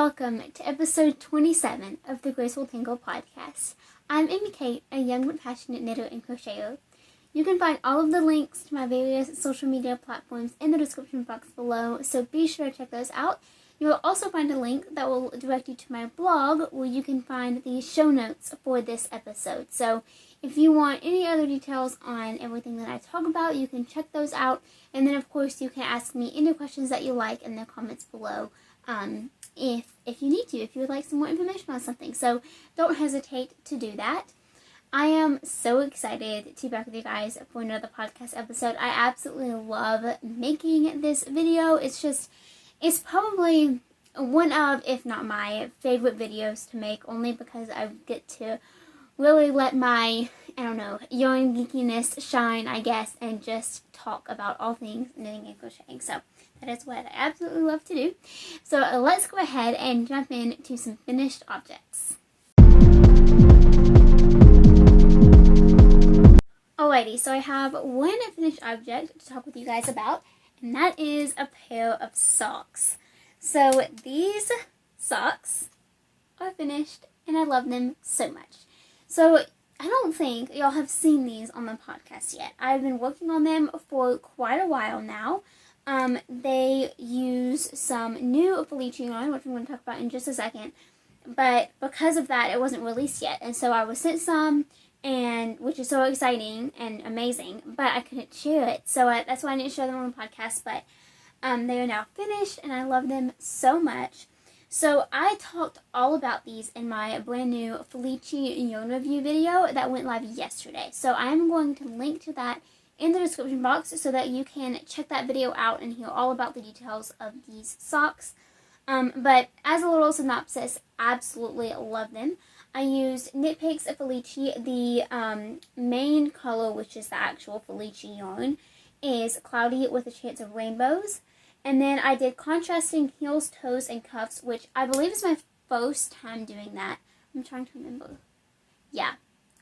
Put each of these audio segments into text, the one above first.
welcome to episode 27 of the Graceful Tangle podcast. I'm Amy Kate, a young but passionate knitter and crocheter. You can find all of the links to my various social media platforms in the description box below, so be sure to check those out. You will also find a link that will direct you to my blog where you can find the show notes for this episode. So if you want any other details on everything that I talk about, you can check those out. And then, of course, you can ask me any questions that you like in the comments below if you need to, if you would like some more information on something. So don't hesitate to do that. I am so excited to be back with you guys for another podcast episode. I absolutely love making this video. It's probably one of, if not my favorite videos to make, only because I get to really let my, yarn geekiness shine, I guess, and just talk about all things knitting and crocheting. So that is what I absolutely love to do. So let's go ahead and jump into some finished objects. Alrighty, so I have one finished object to talk with you guys about, and that is a pair of socks. So these socks are finished, and I love them so much. So I don't think y'all have seen these on the podcast yet. I've been working on them for quite a while now. They use some new Felice yarn, which I'm going to talk about in just a second. But because of that, it wasn't released yet. And so I was sent some, and which is so exciting and amazing, but I couldn't share it. So that's why I didn't share them on the podcast. But they are now finished, and I love them so much. So I talked all about these in my brand new Felice yarn review video that went live yesterday. So I'm going to link to that in the description box so that you can check that video out and hear all about the details of these socks. But as a little synopsis, absolutely love them. I used Knit Picks Felice. The main color, which is the actual Felice yarn, is Cloudy with a Chance of Rainbows. And then I did contrasting heels, toes, and cuffs, which I believe is my first time doing that. I'm trying to remember. Yeah,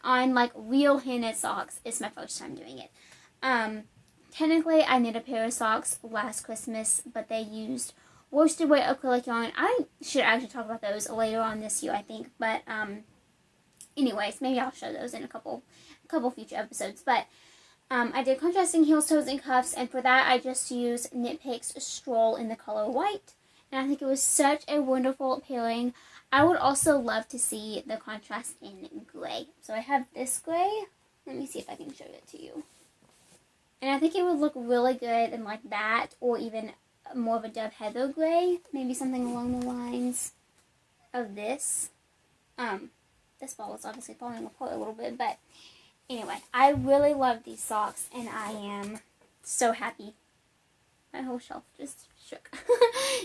on like real hand-knit socks is my first time doing it. Technically, I knit a pair of socks last Christmas, but they used worsted weight acrylic yarn. I should actually talk about those later on this year, I think. But anyways, maybe I'll show those in a couple future episodes. But I did contrasting heels, toes, and cuffs, and for that I just used Knit Picks Stroll in the color white, and I think it was such a wonderful pairing. I would also love to see the contrast in gray. So I have this gray. Let me see if I can show it to you. And I think it would look really good in like that, or even more of a dove heather gray, maybe something along the lines of this. This ball is obviously falling apart a little bit, but anyway, I really love these socks, and I am so happy. My whole shelf just shook.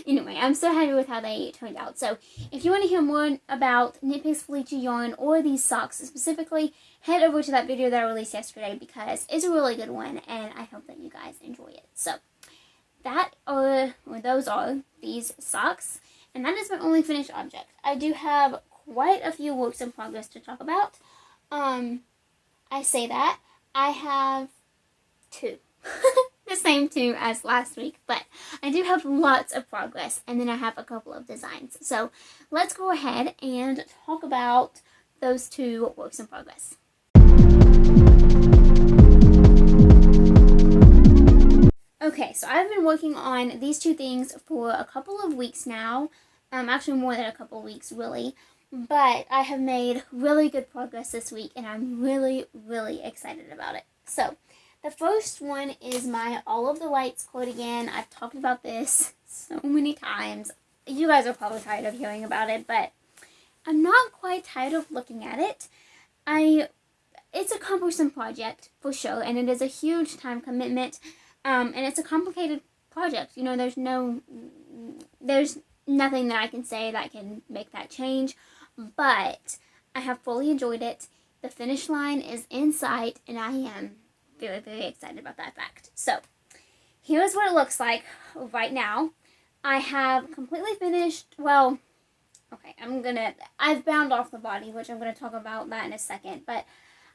Anyway, I'm so happy with how they turned out. So if you want to hear more about Knit Picks Felice yarn or these socks specifically, head over to that video that I released yesterday because it's a really good one, and I hope that you guys enjoy it. So those are these socks, and that is my only finished object. I do have quite a few works in progress to talk about. I say that. I have two. The same two as last week, but I do have lots of progress, and then I have a couple of designs. So let's go ahead and talk about those two works in progress. Okay, so I've been working on these two things for a couple of weeks now. Actually more than a couple of weeks, really. But I have made really good progress this week, and I'm really, really excited about it. So the first one is my All of the Lights cardigan. I've talked about this so many times. You guys are probably tired of hearing about it, but I'm not quite tired of looking at it. It's a cumbersome project for sure, and it is a huge time commitment, and it's a complicated project. You know, there's nothing that I can say that can make that change, but I have fully enjoyed it. The finish line is in sight, and I am very, very excited about that fact. So here's what it looks like right now. I have completely finished, well, okay, I've bound off the body, which I'm going to talk about that in a second, but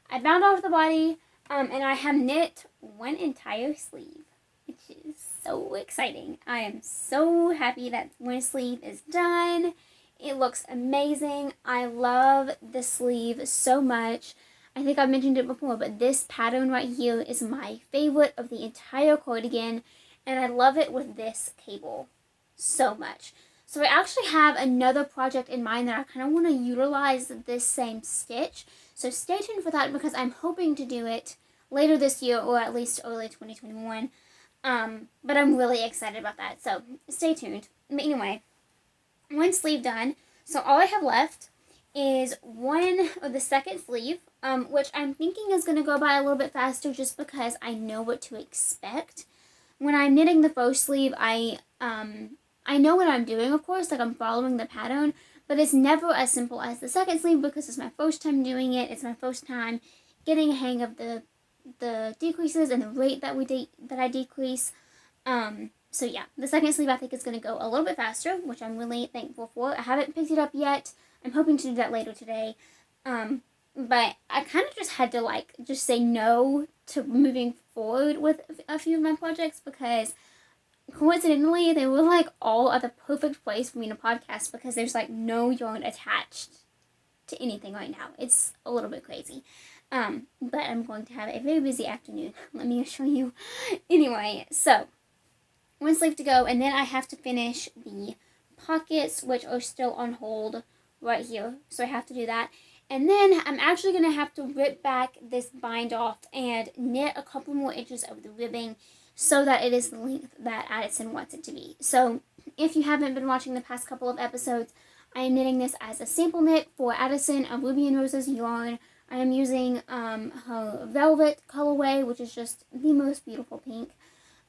I bound off the body, and I have knit one entire sleeve, which is so exciting. I am so happy that one sleeve is done, It looks amazing. I love the sleeve so much. I think I've mentioned it before, but this pattern right here is my favorite of the entire cardigan, and I love it with this cable so much. So I actually have another project in mind that I kind of want to utilize this same stitch. So stay tuned for that, because I'm hoping to do it later this year, or at least early 2021. But I'm really excited about that, so stay tuned. But anyway, one sleeve done. So all I have left is the second sleeve, which I'm thinking is going to go by a little bit faster just because I know what to expect. When I'm knitting the faux sleeve, I know what I'm doing, of course, like I'm following the pattern, but it's never as simple as the second sleeve because it's my first time doing it. It's my first time getting a hang of the decreases and the rate that I decrease. So yeah, the second sleeve I think is going to go a little bit faster, which I'm really thankful for. I haven't picked it up yet. I'm hoping to do that later today. But I kind of just had to just say no to moving forward with a few of my projects, because coincidentally they were all at the perfect place for me to podcast, because there's no yarn attached to anything right now. It's a little bit crazy. But I'm going to have a very busy afternoon, let me assure you. Anyway, so one sleeve to go, and then I have to finish the pockets, which are still on hold right here, so I have to do that. And then I'm actually going to have to rip back this bind off and knit a couple more inches of the ribbing so that it is the length that Addison wants it to be. So if you haven't been watching the past couple of episodes, I am knitting this as a sample knit for Addison of Ruby and Roses yarn. I am using her velvet colorway, which is just the most beautiful pink.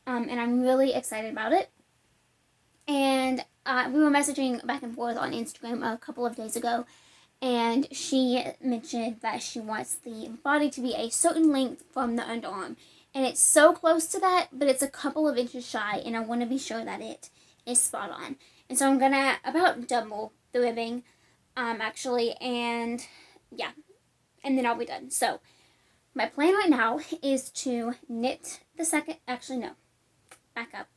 And I'm really excited about it. And we were messaging back and forth on Instagram a couple of days ago, and she mentioned that she wants the body to be a certain length from the underarm. And it's so close to that, but it's a couple of inches shy, and I want to be sure that it is spot on. And so I'm going to about double the ribbing, actually, and yeah, and then I'll be done. So my plan right now is to knit the second, actually no, back up.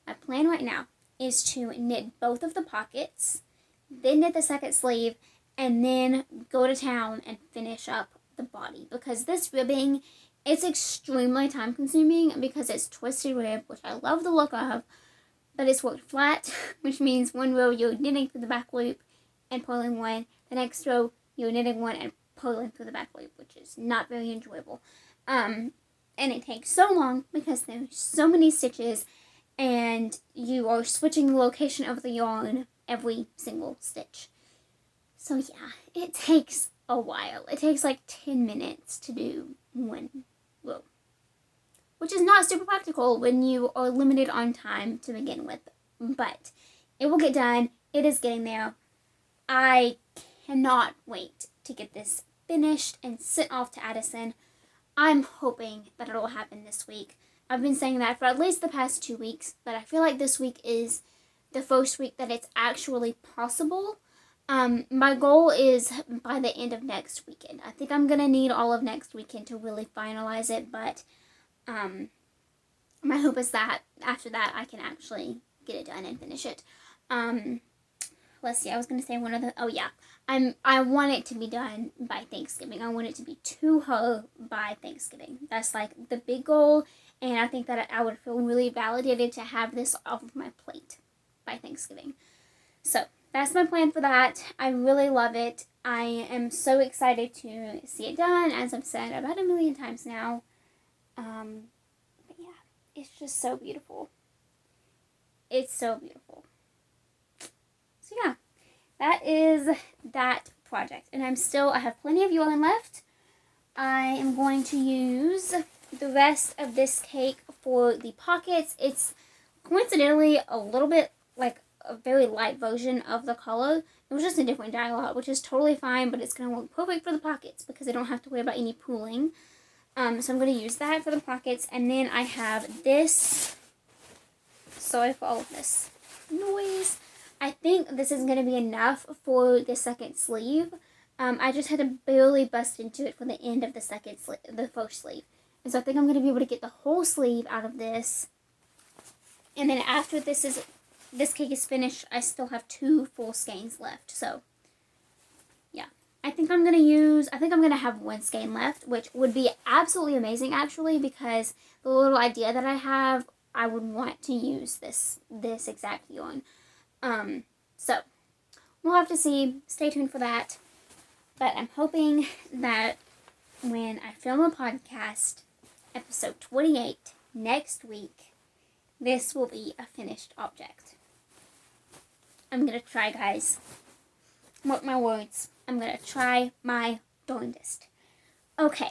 My plan right now is to knit both of the pockets, then knit the second sleeve, and then go to town and finish up the body, because this ribbing, it's extremely time consuming because it's twisted rib, which I love the look of, but it's worked flat, which means one row you're knitting through the back loop and pulling one, the next row you're knitting one and pulling through the back loop, which is not very enjoyable. And it takes so long because there's so many stitches, and you are switching the location of the yarn every single stitch. So yeah, it takes a while. It takes 10 minutes to do one row, which is not super practical when you are limited on time to begin with, but it will get done. It is getting there. I cannot wait to get this finished and sent off to Addison. I'm hoping that it'll happen this week. I've been saying that for at least the past 2 weeks, but I feel like this week is the first week that it's actually possible. My goal is by the end of next weekend. I think I'm going to need all of next weekend to really finalize it, but my hope is that after that I can actually get it done and finish it. Let's see, I was going to say one other, oh yeah, I want it to be done by Thanksgiving. I want it to be to her by Thanksgiving. That's the big goal, and I think that I would feel really validated to have this off of my plate by Thanksgiving. So that's my plan for that. I really love it. I am so excited to see it done, as I've said about 1 million times now. But yeah, it's just so beautiful. It's so beautiful. So yeah, that is that project. And I have plenty of yarn left. I am going to use the rest of this cake for the pockets. It's coincidentally a little bit a very light version of the color. It was just a different dye lot, which is totally fine, but it's going to work perfect for the pockets because I don't have to worry about any pooling. So I'm going to use that for the pockets. And then I have this. Sorry for all of this noise. I think this is going to be enough for the second sleeve. I just had to barely bust into it for the end of the first sleeve. And so I think I'm going to be able to get the whole sleeve out of this. And then after this is this cake is finished, I still have 2 full skeins left. So, yeah. I think I'm going to have 1 skein left, which would be absolutely amazing, actually, because the little idea that I have, I would want to use this exact yarn. So, we'll have to see. Stay tuned for that. But I'm hoping that when I film a podcast, episode 28, next week, this will be a finished object. I'm going to try, guys. Mark my words. I'm going to try my darndest. Okay.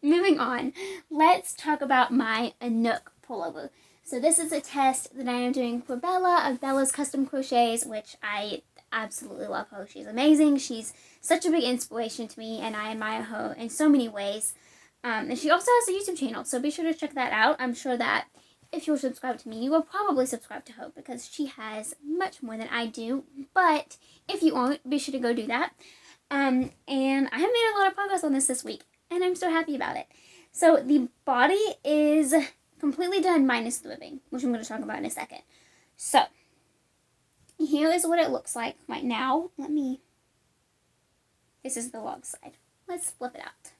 Moving on. Let's talk about my Nook pullover. So this is a test that I am doing for Bella of Bella's Custom Crochets, which I absolutely love her. She's amazing. She's such a big inspiration to me, and I admire her in so many ways. And she also has a YouTube channel, so be sure to check that out. I'm sure that if you're subscribed to me, you will probably subscribe to her because she has much more than I do. But if you aren't, be sure to go do that. And I have made a lot of progress on this week, and I'm so happy about it. So the body is completely done minus the ribbing, which I'm going to talk about in a second. So here is what it looks like right now. This is the wrong side. Let's flip it out.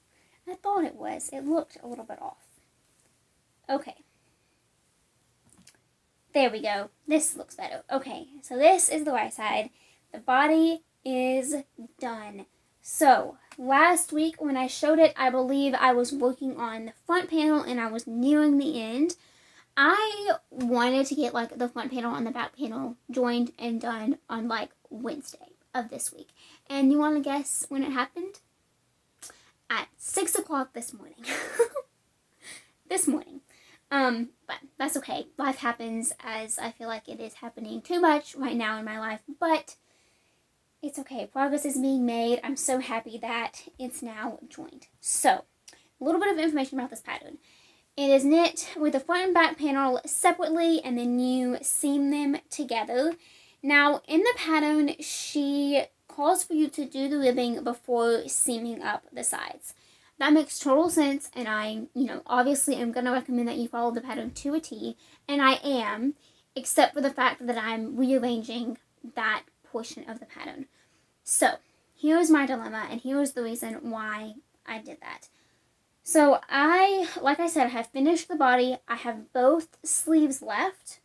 I thought it was. It looked a little bit off. Okay. There we go. This looks better. Okay, so this is the right side. The body is done. So, last week when I showed it, I believe I was working on the front panel and I was nearing the end. I wanted to get like the front panel and the back panel joined and done on like Wednesday of this week. And you want to guess when it happened? At 6 o'clock this morning. This morning. But that's okay. Life happens, as I feel like it is happening too much right now in my life, but it's okay. Progress is being made. I'm so happy that it's now joined. So, a little bit of information about this pattern. It is knit with the front and back panel separately, and then you seam them together. Now, in the pattern, she calls for you to do the ribbing before seaming up the sides. That makes total sense, and I, obviously am going to recommend that you follow the pattern to a T, and I am, except for the fact that I'm rearranging that portion of the pattern. So, here's my dilemma, and here's the reason why I did that. So, like I said, I have finished the body. I have both sleeves left,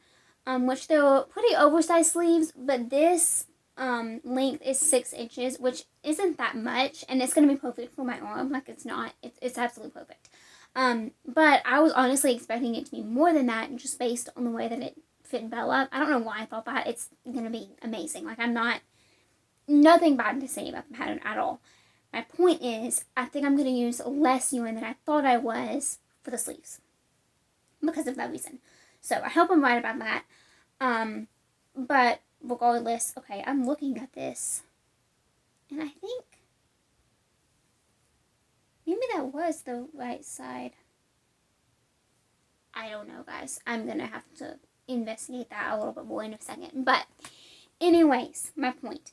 which they're pretty oversized sleeves, but this length is 6 inches, which isn't that much, and it's going to be perfect for my arm. Like, it's not. It's absolutely perfect. But I was honestly expecting it to be more than that, just based on the way that it fit Bella. I don't know why I thought that. It's going to be amazing. Like, nothing bad to say about the pattern at all. My point is, I think I'm going to use less yarn than I thought I was for the sleeves, because of that reason. So, I hope I'm right about that. But regardless, okay, I'm looking at this, and I think maybe that was the right side. I don't know, guys. I'm going to have to investigate that a little bit more in a second. But anyways, my point.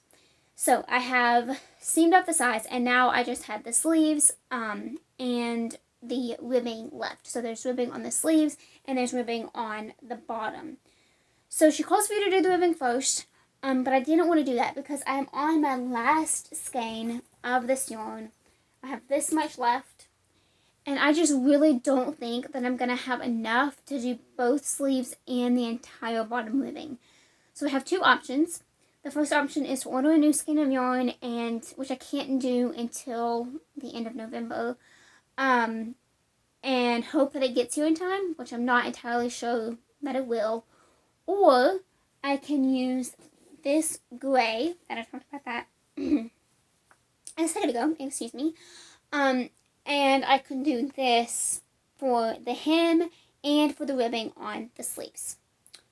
So I have seamed up the sides, and now I just had the sleeves and the ribbing left. So there's ribbing on the sleeves, and there's ribbing on the bottom. So she calls for you to do the ribbing first, but I didn't want to do that because I am on my last skein of this yarn. I have this much left, and I just really don't think that I'm going to have enough to do both sleeves and the entire bottom ribbing. So I have 2 options. The first option is to order a new skein of yarn, which I can't do until the end of November, and hope that it gets here in time, which I'm not entirely sure that it will. Or I can use this gray, that I talked about that a second ago, excuse me, and I can do this for the hem and for the ribbing on the sleeves.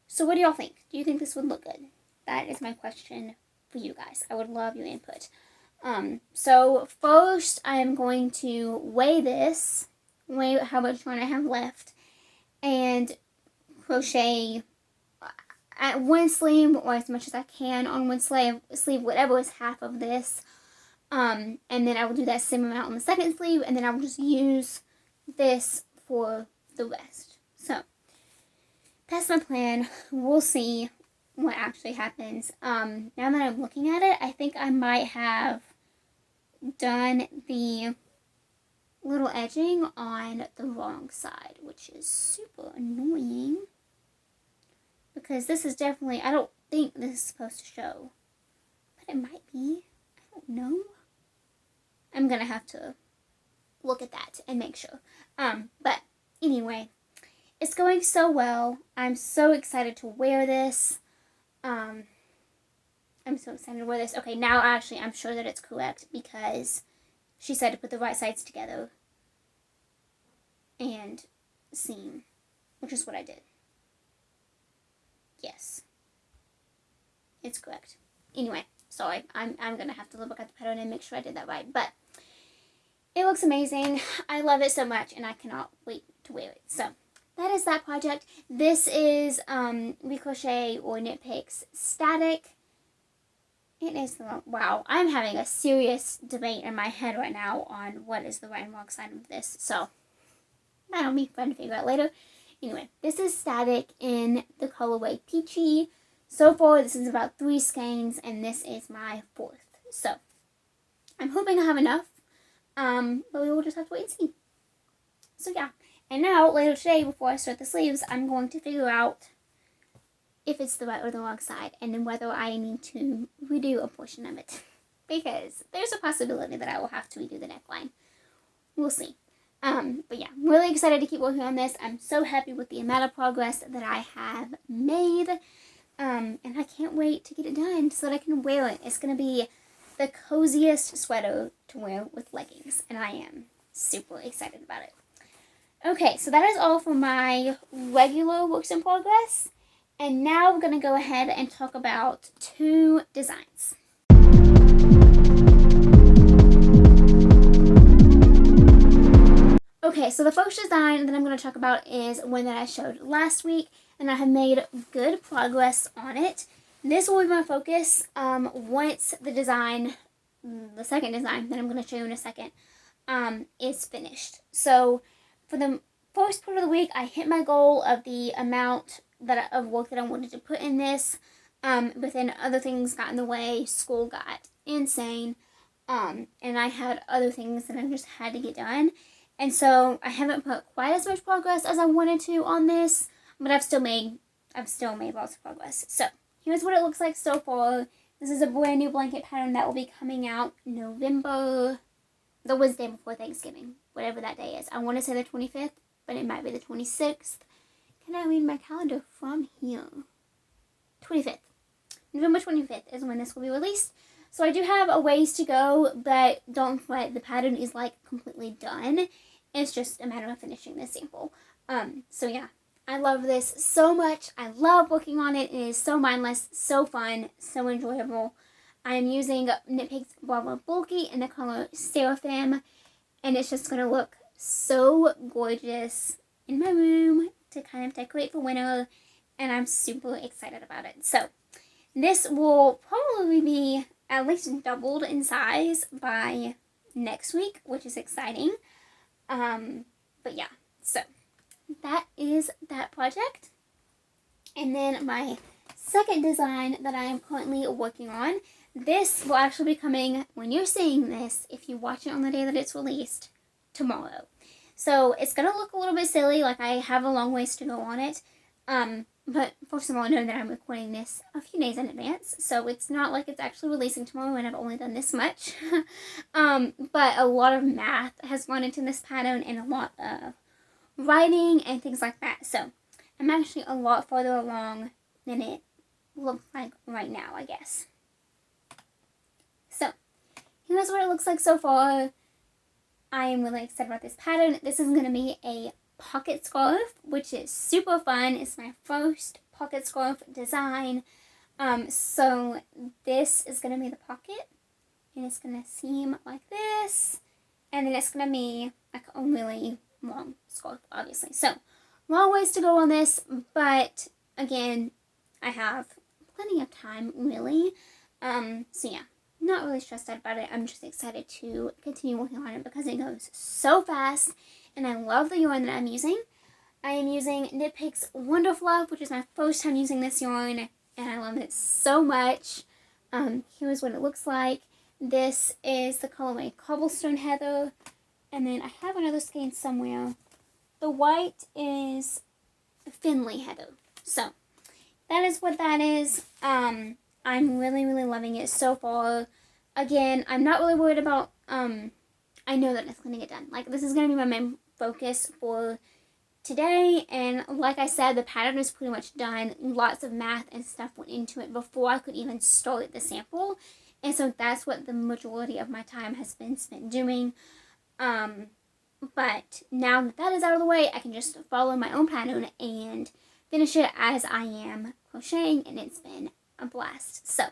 So what do y'all think? Do you think this would look good? That is my question for you guys. I would love your input. So first I am going to weigh how much yarn I have left, and crochet at one sleeve, or as much as I can on one sleeve, whatever is half of this. And then I will do that same amount on the second sleeve, and then I will just use this for the rest. So that's my plan. We'll see what actually happens. Now that I'm looking at it, I think I might have done the little edging on the wrong side, which is super annoying. Because this is definitely, I don't think this is supposed to show. But it might be. I don't know. I'm going to have to look at that and make sure. But anyway, it's going so well. I'm so excited to wear this. I'm so excited to wear this. Okay, now actually I'm sure that it's correct because she said to put the right sides together and seam, which is what I did. Yes. It's correct. Anyway, sorry. I'm going to have to look at the pattern and make sure I did that right. But it looks amazing. I love it so much and I cannot wait to wear it. So that is that project. This is We Crochet or Knit Picks Static. It is the wrong, wow, I'm having a serious debate in my head right now on what is the right and wrong side of this. So that'll be fun to figure out later. Anyway, this is Static in the colorway Peachy. So far, this is about 3 skeins, and this is my 4th. So I'm hoping I have enough, but we will just have to wait and see. So yeah, and now later today, before I start the sleeves, I'm going to figure out if it's the right or the wrong side, and then whether I need to redo a portion of it. Because there's a possibility that I will have to redo the neckline. We'll see. But yeah, I'm really excited to keep working on this. I'm so happy with the amount of progress that I have made. And I can't wait to get it done so that I can wear it. It's going to be the coziest sweater to wear with leggings. And I am super excited about it. Okay, so that is all for my regular works in progress. And now we're going to go ahead and talk about 2 designs. Okay, so the first design that I'm going to talk about is one that I showed last week, and I have made good progress on it. This will be my focus once the design, the second design that I'm going to show you in a second, is finished. So for the first part of the week, I hit my goal of the amount of work that I wanted to put in this, but then other things got in the way. School got insane, and I had other things that I just had to get done. And so I haven't put quite as much progress as I wanted to on this, but I've still made lots of progress. So here's what it looks like so far. This is a brand new blanket pattern that will be coming out November, the Wednesday before Thanksgiving, whatever that day is. I want to say the 25th, but it might be the 26th. Can I read my calendar from here? 25th. November 25th is when this will be released. So I do have a ways to go, but don't fret, the pattern is like completely done. It's just a matter of finishing this sample. So yeah, I love this so much. I love working on it. It is so mindless, so fun, so enjoyable. I am using Knit Picks Bravo Bulky in the color Seraphim, and it's just going to look so gorgeous in my room to kind of decorate for winter, and I'm super excited about it. So this will probably be at least doubled in size by next week, which is exciting. But yeah, so that is that project. And then my second design that I am currently working on, this will actually be coming when you're seeing this, if you watch it on the day that it's released, tomorrow. So it's going to look a little bit silly, like I have a long ways to go on it. But first of all, know that I'm recording this a few days in advance, so it's not like it's actually releasing tomorrow and I've only done this much. But a lot of math has gone into this pattern and a lot of writing and things like that. So I'm actually a lot farther along than it looks like right now, I guess. So here's what it looks like so far. I am really excited about this pattern. This is going to be a pocket scarf, which is super fun. It's my first pocket scarf design. So this is going to be the pocket, and it's going to seam like this, and then it's going to be like a really long scarf, obviously. So long ways to go on this, but again, I have plenty of time, really. So yeah, not really stressed out about it. I'm just excited to continue working on it because it goes so fast. And I love the yarn that I'm using. I am using Knit Picks Wonderfluff, which is my first time using this yarn. and I love it so much. Here's what it looks like. This is the colorway Cobblestone Heather, and then I have another skein somewhere. The white is Finley Heather. So that is what that is. I'm really, really loving it so far. Again, I'm not really worried about, I know that it's going to get done. Like, this is going to be my main focus for today, and like I said, the pattern is pretty much done. Lots of math and stuff went into it before I could even start the sample, and so that's what the majority of my time has been spent doing. But now that that is out of the way, I can just follow my own pattern and finish it as I am crocheting, and it's been a blast. So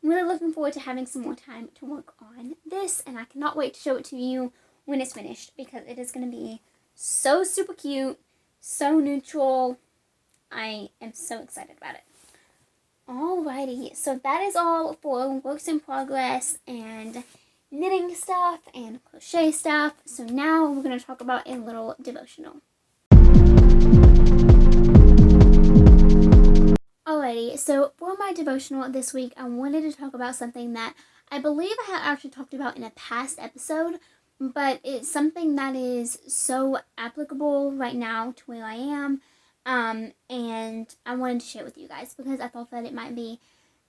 I'm really looking forward to having some more time to work on this, and I cannot wait to show it to you when it's finished, because it is going to be so super cute, so neutral. I am so excited about it. Alrighty, so that is all for works in progress and knitting stuff and crochet stuff. So now we're going to talk about a little devotional. Alrighty, so for my devotional this week, I wanted to talk about something that I believe I have actually talked about in a past episode, but it's something that is so applicable right now to where I am, and I wanted to share it with you guys because I thought that it might be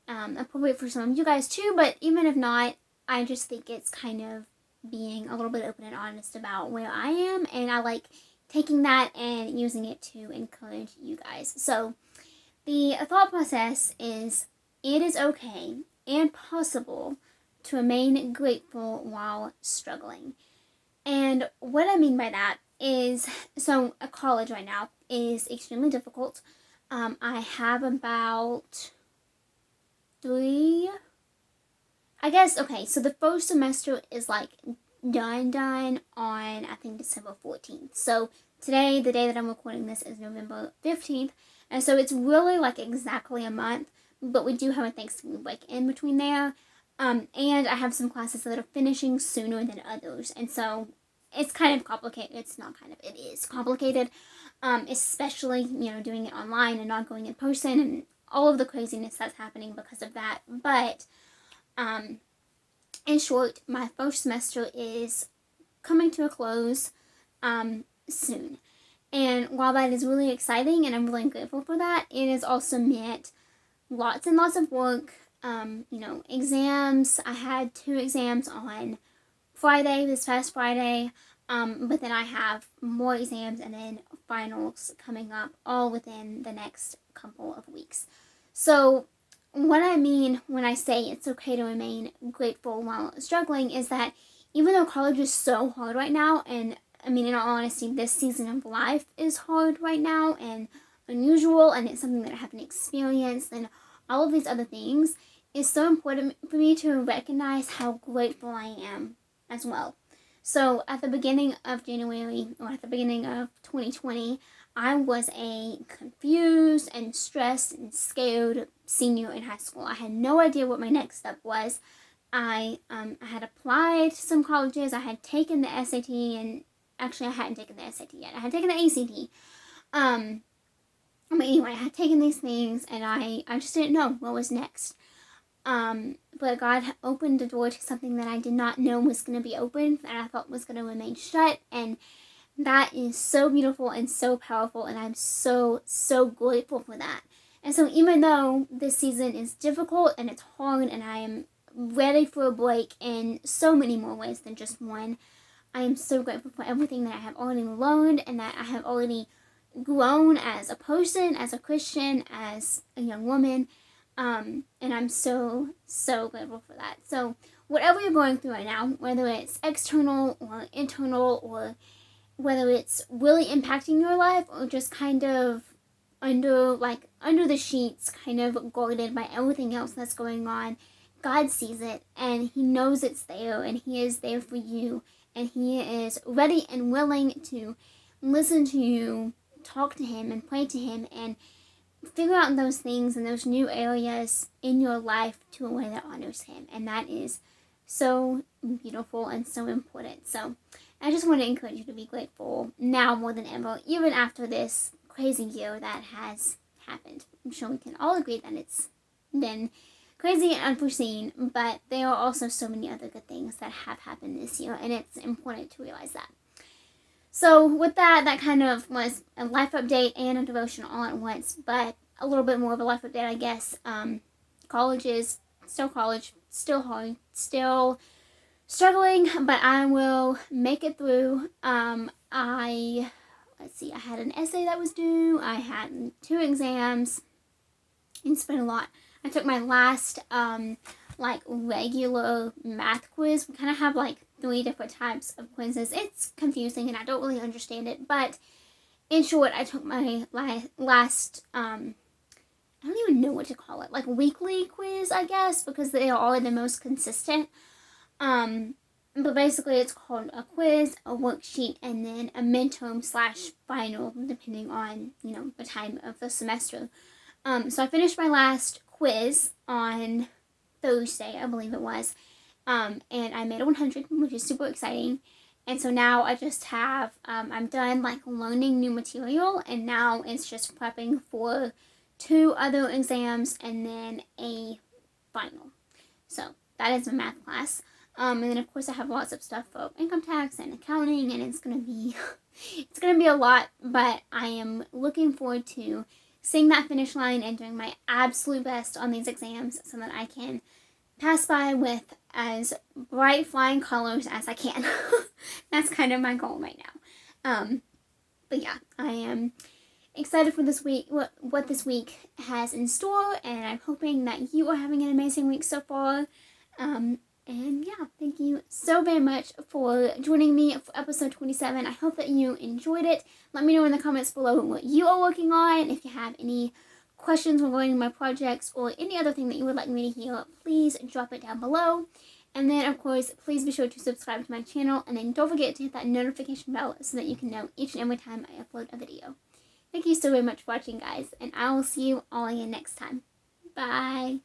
appropriate for some of you guys too, but even if not, I just think it's kind of being a little bit open and honest about where I am, and I like taking that and using it to encourage you guys. So the thought process is, it is okay and possible to remain grateful while struggling. And what I mean by that is, so college right now is extremely difficult. I have about 3, I guess, okay, so the first semester is like done on, I think, December 14th. So today, the day that I'm recording this, is November 15th. And so it's really like exactly a month, but we do have a Thanksgiving break in between there. And I have some classes that are finishing sooner than others. And so it's kind of complicated. It's not kind of, it is complicated. Especially, doing it online and not going in person and all of the craziness that's happening because of that. But in short, my first semester is coming to a close soon. And while that is really exciting and I'm really grateful for that, it has also meant lots and lots of work. Exams. I had 2 exams on Friday, this past Friday, but then I have more exams and then finals coming up all within the next couple of weeks. So what I mean when I say it's okay to remain grateful while struggling is that even though college is so hard right now, and I mean, in all honesty, this season of life is hard right now and unusual, and it's something that I haven't experienced, and all of these other things, it's so important for me to recognize how grateful I am as well. So at the beginning of January, or at the beginning of 2020, I was a confused and stressed and scared senior in high school. I had no idea what my next step was. I had applied to some colleges. I had taken the SAT, and actually I hadn't taken the SAT yet. I had taken the ACT. But anyway, I had taken these things, and I just didn't know what was next. But God opened the door to something that I did not know was going to be open, that I thought was going to remain shut, and that is so beautiful and so powerful, and I'm so, so grateful for that. And so even though this season is difficult and it's hard, and I am ready for a break in so many more ways than just one, I am so grateful for everything that I have already learned and that I have already grown as a person, as a Christian, as a young woman, and I'm so, so grateful for that. So whatever you're going through right now, whether it's external or internal, or whether it's really impacting your life or just kind of under the sheets, kind of guarded by everything else that's going on, God sees it, and He knows it's there, and He is there for you, and He is ready and willing to listen to you, talk to Him, and pray to Him, and figure out those things and those new areas in your life to a way that honors Him. And that is so beautiful and so important. So I just want to encourage you to be grateful now more than ever, even after this crazy year that has happened. I'm sure we can all agree that it's been crazy and unforeseen, but there are also so many other good things that have happened this year, and it's important to realize that. So with that kind of was a life update and a devotion all at once, but a little bit more of a life update, I guess. College is still college, still hard, still struggling, but I will make it through. Let's see, I had an essay that was due, I had 2 exams, it's been a lot. I took my last, regular math quiz. We kind of have, 3 different types of quizzes. It's confusing, and I don't really understand it, but in short, I took my last, I don't even know what to call it, weekly quiz, I guess, because they are the most consistent. But basically it's called a quiz, a worksheet, and then a midterm/final, depending on, the time of the semester. So I finished my last quiz on Thursday, I believe it was, and I made a 100, which is super exciting. And so now I just have, I'm done, learning new material, and now it's just prepping for 2 other exams and then a final. So that is my math class. And then of course I have lots of stuff for income tax and accounting, and it's gonna be a lot, but I am looking forward to seeing that finish line and doing my absolute best on these exams so that I can pass by with as bright flying colors as I can. That's kind of my goal right now. But yeah, I am excited for this week, what this week has in store, and I'm hoping that you are having an amazing week so far. And yeah, thank you so very much for joining me for episode 27. I hope that you enjoyed it. Let me know in the comments below what you are working on. If you have any questions regarding my projects or any other thing that you would like me to hear, please drop it down below. And then, of course, please be sure to subscribe to my channel. And then don't forget to hit that notification bell so that you can know each and every time I upload a video. Thank you so very much for watching, guys. And I will see you all again next time. Bye.